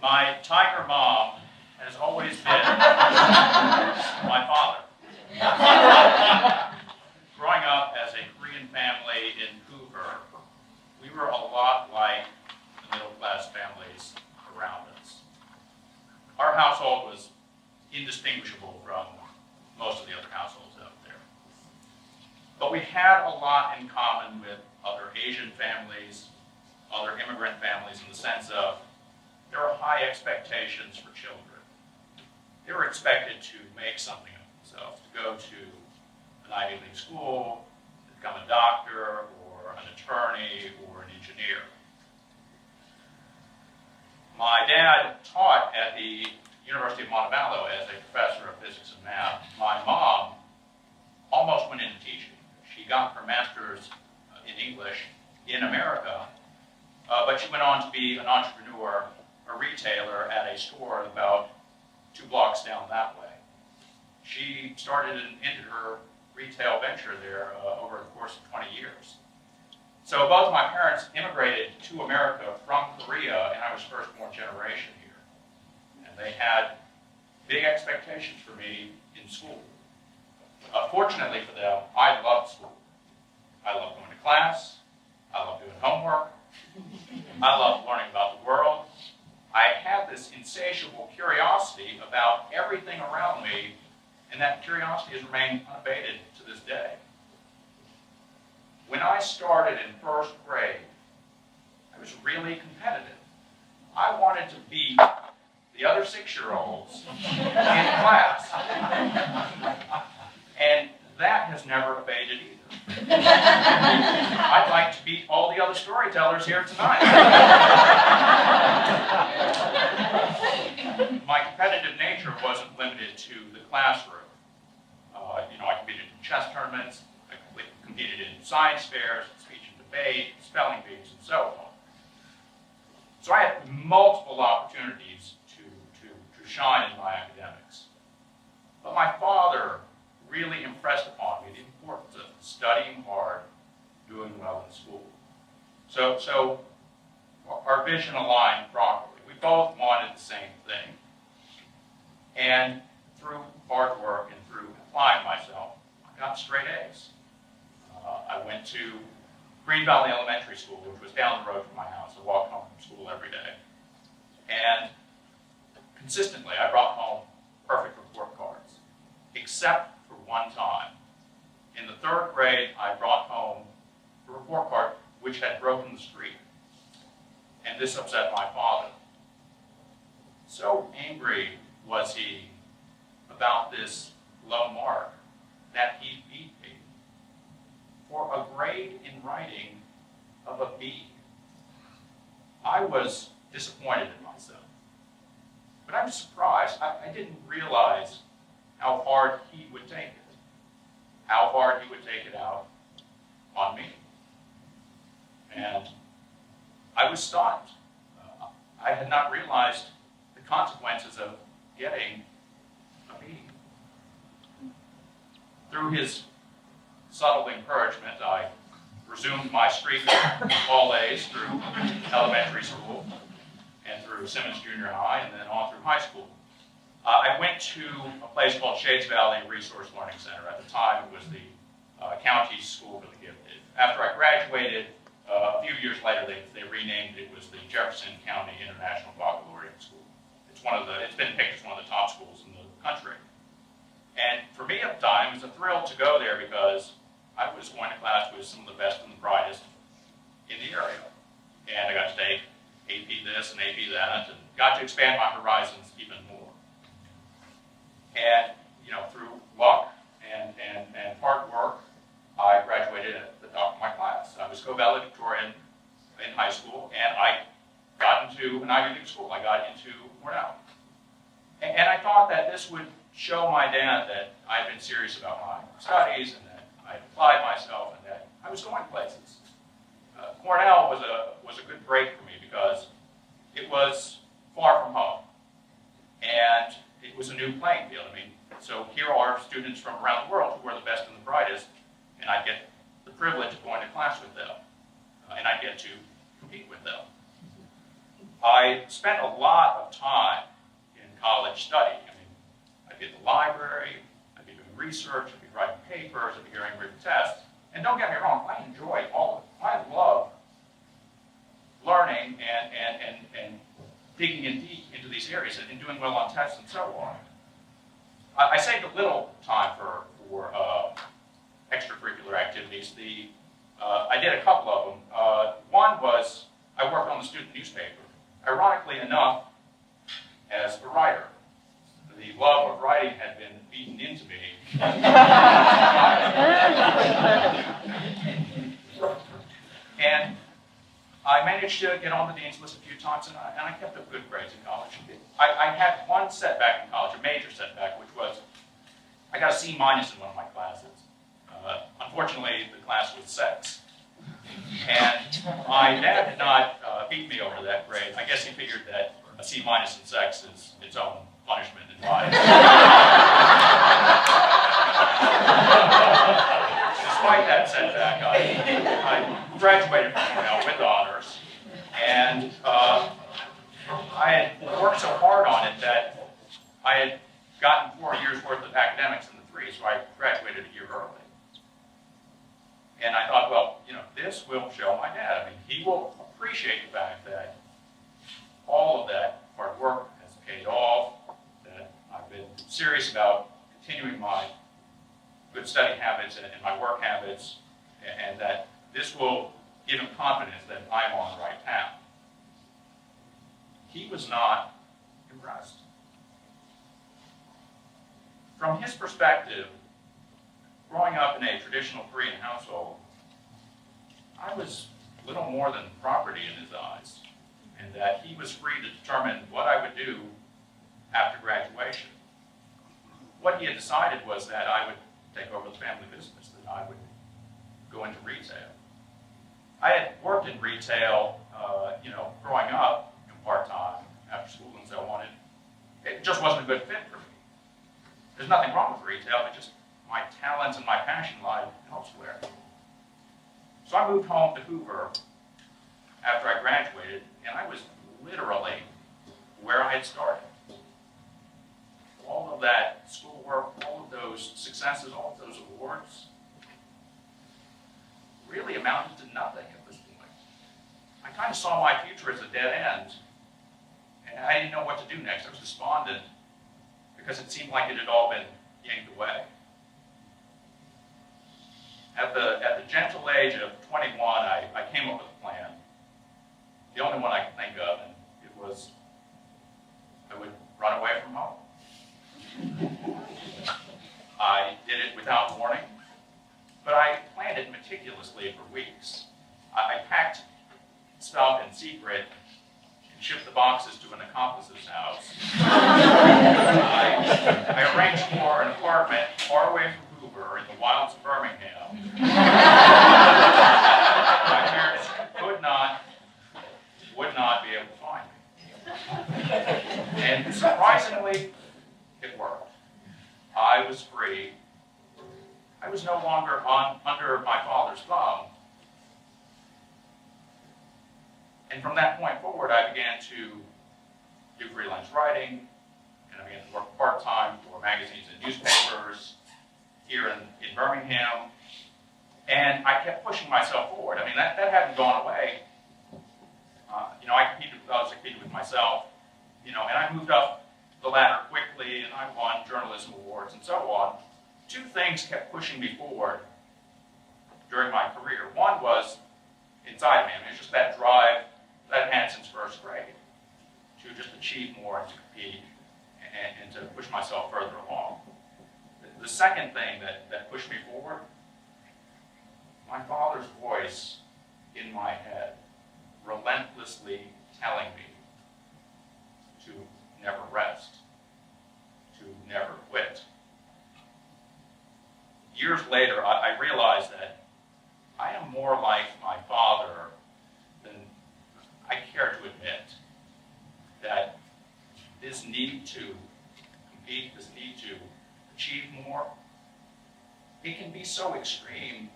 My tiger mom has always been my father. Growing up as a Korean family in Hoover, we were a lot like the middle-class families around us. Our household was indistinguishable from most of the other households out there. But we had a lot in common with other Asian families, other immigrant families, in the sense of there were high expectations for children. They were expected to make something of themselves, to go to an Ivy League school, to become a doctor, or an attorney, or an engineer. My dad taught at the University of Montevallo as a professor of physics and math. My mom almost went into teaching. She got her master's in English in America, but she went on to be an entrepreneur, a retailer at a store about 2 blocks down that way. She started and ended her retail venture there over the course of 20 years. So both my parents immigrated to America from Korea, and I was first-born generation here. And they had big expectations for me in school. Fortunately for them, I loved school. I loved going to class. I loved doing homework. I loved learning about the world. I had this insatiable curiosity about everything around me, and that curiosity has remained unabated to this day. When I started in first grade, I was really competitive. I wanted to beat the other 6-year-olds in class. And that has never abated either. I'd like to beat all the other storytellers here tonight. My competitive nature wasn't limited to the classroom. I competed in chess tournaments, I competed in science fairs, speech and debate, spelling bees, and so on. So I had multiple opportunities to shine in my academics. But my father really impressed upon me the importance of studying hard, doing well in school. So our vision aligned properly. We both wanted the same thing. And through hard work and through applying myself, I got straight A's. I went to Green Valley Elementary School, which was down the road from my house. I walked home from school every day. And consistently, I brought home perfect report cards, except for one time. In the 3rd grade, I brought home a report card which had broken the streak. And this upset my father. So angry was he about this low mark that he beat me for a grade in writing of a B. I was disappointed in myself. But I was surprised. I didn't realize how hard he would take it, how hard he would take it out on me. And I was stunned. I had not realized the consequences of getting a B. Through his subtle encouragement, I resumed my streak of all A's through elementary school and through Simmons Junior High and then on through high school. I went to a place called Shades Valley Resource Learning Center. At the time, it was the county school for the gifted. After I graduated, a few years later, they renamed it. It was the Jefferson County International Baccalaureate School. It's been picked as one of the top schools in the country. And for me at the time, it was a thrill to go there because I was going to class with some of the best and the brightest in the area. And I got to take AP this and AP that, and got to expand my horizons even more. And, through luck and hard work, I graduated at the top of my class. I was co-valedictorian in high school, and I got into an Ivy League school. I got into Cornell. And I thought that this would show my dad that I had been serious about my studies and that I had applied myself and that I was going places. Cornell was a good break for me because it was far from home. And it was a new playing field. So here are students from around the world who are the best and the brightest, and I get the privilege of going to class with them, and I get to compete with them. I spent a lot of time in college studying. I mean, I'd be at the library, I'd be doing research, I'd be writing papers, I'd be hearing written tests. And don't get me wrong, I enjoy all of it. I love learning and digging in deep into these areas and doing well on tests and so on. I saved a little time for extracurricular activities. I did a couple of them. One was I worked on the student newspaper. Ironically enough, as a writer, the love of writing had been beaten into me. And I managed to get on the dean's list a few times, and I kept up good grades in college. I had one setback in college, a major setback, which was I got a C- in one of my classes. Unfortunately, the class was sex. And my dad did not beat me over that grade. I guess he figured that a C- in sex is its own punishment in life. Despite that setback, I graduated from with honors, and I had worked so hard on it that I had gotten 4 years worth of academics in the 3, so I graduated a year early. And I thought, well, this will show my dad. I mean, he will appreciate the fact that all of that hard work has paid off, that I've been serious about continuing my good study habits and my work habits, and that this will give him confidence that I'm on the right path. He was not impressed. From his perspective, growing up in a traditional Korean household, I was little more than property in his eyes, and that he was free to determine what I would do after graduation. What he had decided was that I would take over the family business, that I would go into retail. I had worked in retail, growing up part-time after school and so on. It just wasn't a good fit for me. There's nothing wrong with retail, but just my talents and my passion lied elsewhere. So I moved home to Hoover after I graduated, and I was literally where I had started. All of that schoolwork, all of those successes, all of those awards really amounted to nothing at this point. I kind of saw my future as a dead end, and I didn't know what to do next. I was despondent because it seemed like it had all been yanked away. At the gentle age of 21, I came up with a plan. The only one I could think of, and it was I would run away from home. I did it without warning, but I planned it meticulously for weeks. I packed stuff in secret and shipped the boxes to an accomplice's house. I arranged for an apartment far away from Hoover in the wilds of Birmingham. My parents would not be able to find me. And surprisingly, it worked. I was free. I was no longer under my father's thumb. And from that point forward, I began to do freelance writing, and I began to work part-time for magazines and newspapers here in Birmingham. And I kept pushing myself forward. I mean, that hadn't gone away. I was competing with myself, and I moved up the ladder quickly, and I won journalism awards and so on. Two things kept pushing me forward during my career. One was inside of me. I mean, it's just that drive that I've had since first grade to just achieve more and to compete and to push myself further along. The second thing that pushed me forward, my father's voice in my head, relentlessly telling me to never rest, to never quit. Years later, I realized that I am more like my father than I care to admit. That this need to compete, this need to achieve more, it can be so extreme,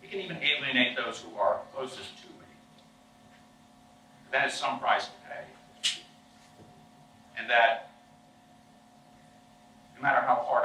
it can even alienate those who are closest to me. that is some price to pay. And that no matter how hard